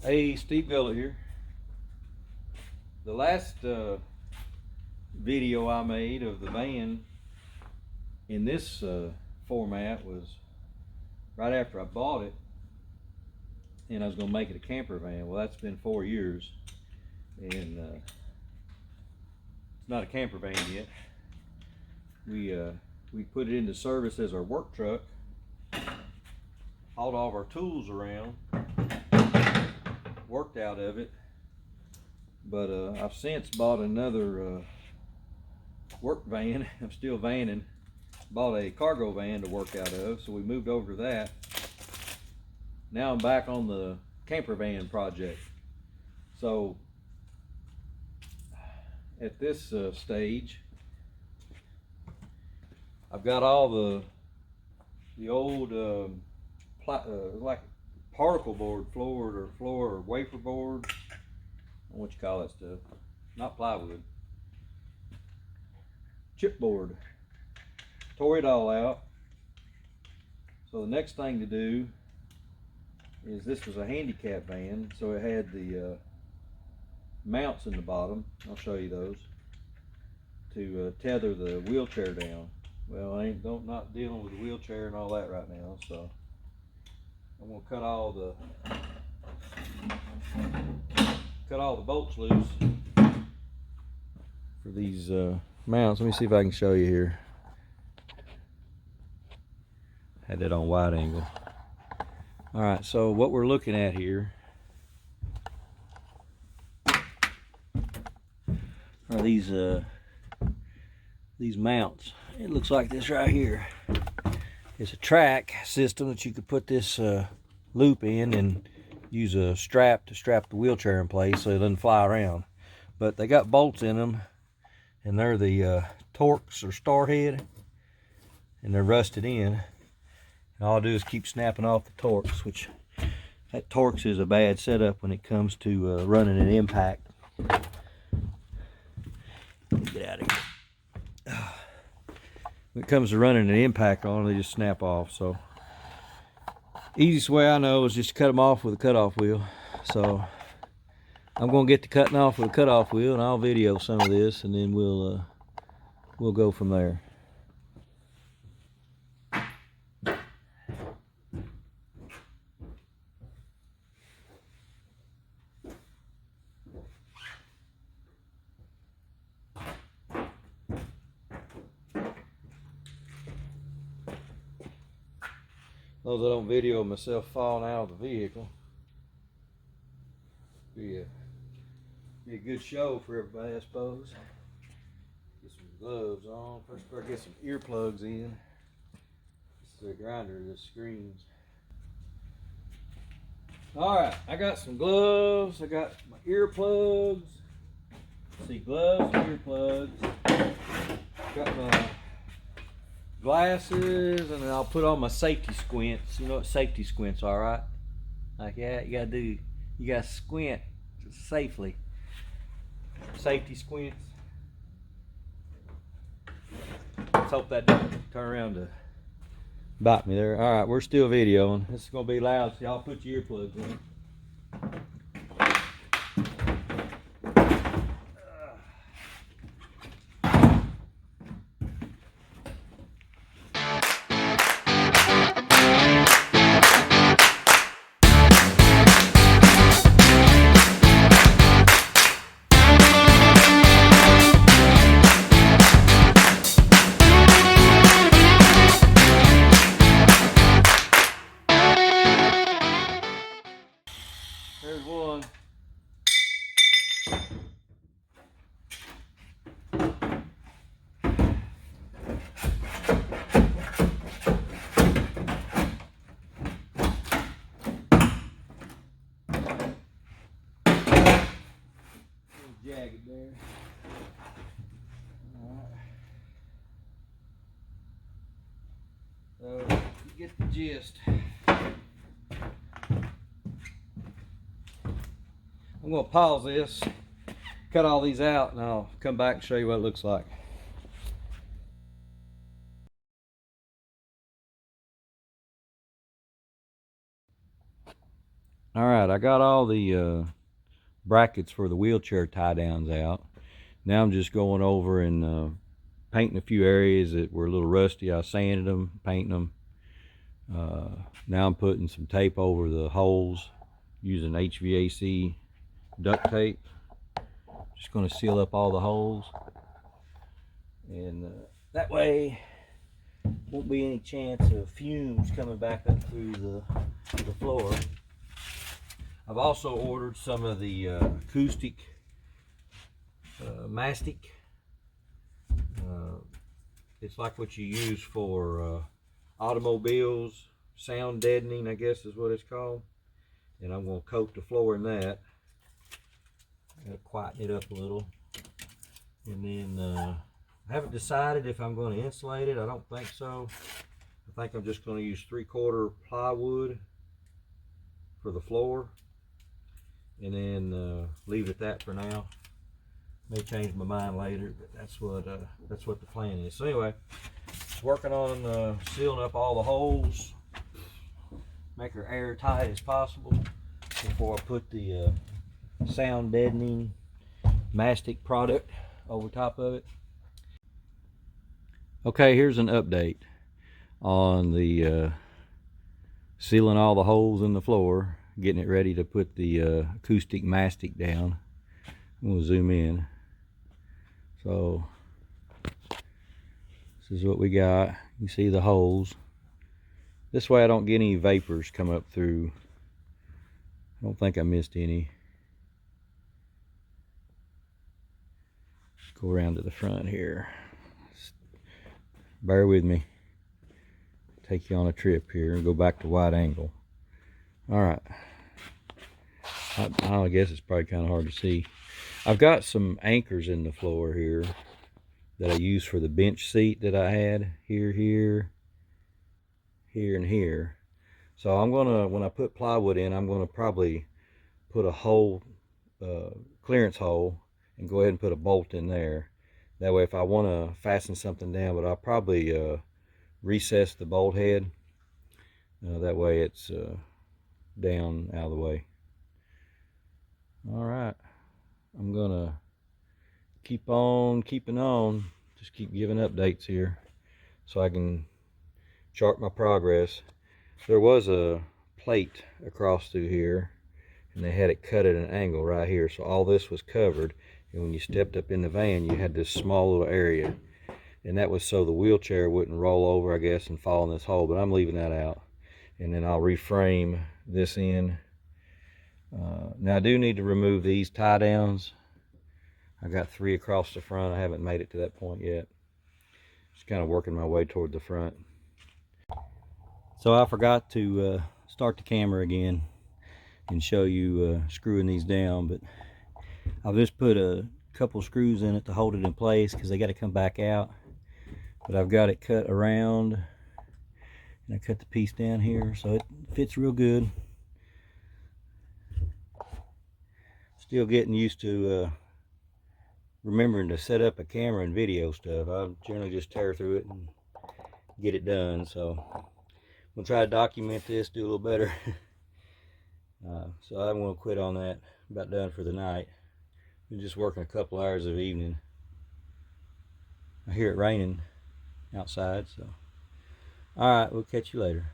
Hey, Steve Villa here. The last video I made of the van in this format was right after I bought it, and I was going to make it a camper van. Well, that's been 4 years, and it's not a camper van yet. We put it into service as our work truck, hauled all of our tools around, worked out of it. But I've since bought another work van. I'm still vanning. Bought a cargo van to work out of, so we moved over to that. Now I'm back on the camper van project. So at this stage, I've got all the old like particle board floor or wafer board. What you call that stuff? Not plywood. Chipboard. Tore it all out. So the next thing to do is, this was a handicap van, so it had the mounts in the bottom. I'll show you those to tether the wheelchair down. Well, I ain't not dealing with the wheelchair and all that right now, so I'm gonna cut all the bolts loose for these mounts. Let me see if I can show you here. Had that on wide angle. All right, so what we're looking at here are these mounts. It looks like this right here. It's a track system that you could put this loop in and use a strap to strap the wheelchair in place so it doesn't fly around. But they got bolts in them, and they're the Torx or star head, and they're rusted in. And all I do is keep snapping off the Torx, which that Torx is a bad setup when it comes to running an impact. Get out of here. When it comes to running an impact on, they just snap off. So easiest way I know is just to cut them off with a cutoff wheel. So I'm gonna get to cutting off with a cutoff wheel, and I'll video some of this, and then we'll go from there. Those I don't video myself falling out of the vehicle. Be a good show for everybody, I suppose. Get some gloves on. First, better get some earplugs in. This is a grinder that screens. All right, I got some gloves. I got my earplugs. See, gloves, earplugs. Got my glasses, and then I'll put on my safety squints. You know what safety squints are, right? Like, yeah, you gotta squint safely. Safety squints. Let's hope that don't turn around to bite me there. All right, we're still videoing. This is gonna be loud, so y'all put your earplugs in. There's one. Jagged there. All right. So you get the gist. I'm going to pause this, cut all these out, and I'll come back and show you what it looks like. All right, I got all the brackets for the wheelchair tie downs out. Now I'm just going over and painting a few areas that were a little rusty. I sanded them, painting them. Now I'm putting some tape over the holes using HVAC duct tape. Just going to seal up all the holes, and that way won't be any chance of fumes coming back up through the floor. I've also ordered some of the acoustic mastic. It's like what you use for automobiles, sound deadening, I guess is what it's called. And I'm going to coat the floor in that. I'm going to quieten it up a little. And then I haven't decided if I'm going to insulate it. I don't think so. I think I'm just going to use 3/4 plywood for the floor, and then leave it at that for now. May change my mind later, but that's what the plan is. So anyway, just working on sealing up all the holes, make her airtight as possible before I put the sound deadening mastic product over top of it. Okay, here's an update on the sealing all the holes in the floor, getting it ready to put the acoustic mastic down. I'm going to zoom in. So this is what we got. You see the holes. This way I don't get any vapors come up through. I don't think I missed any. Let's go around to the front here. Bear with me. Take you on a trip here and go back to wide angle. All right. I guess it's probably kind of hard to see. I've got some anchors in the floor here that I use for the bench seat that I had here, here, and here. So I'm gonna, when I put plywood in, I'm gonna probably put a hole, clearance hole, and go ahead and put a bolt in there. That way, if I want to fasten something down, but I'll probably recess the bolt head. That way it's down out of the way. All right, I'm gonna keep on keeping on, just keep giving updates here so I can chart my progress. There was a plate across through here, and they had it cut at an angle right here, so all this was covered, and when you stepped up in the van you had this small little area, and that was so the wheelchair wouldn't roll over, I guess, and fall in this hole, but I'm leaving that out. And then I'll reframe this in. Now I do need to remove these tie downs. I got 3 across the front. I haven't made it to that point yet. Just kind of working my way toward the front. So I forgot to start the camera again and show you screwing these down, but I've just put a couple screws in it to hold it in place because they got to come back out. But I've got it cut around, and I cut the piece down here so it fits real good. Still getting used to remembering to set up a camera and video stuff. I generally just tear through it and get it done. So we'll try to document this, do a little better. So I'm going to quit on that. About done for the night. Been just working a couple hours of evening. I hear it raining outside, so all right, we'll catch you later.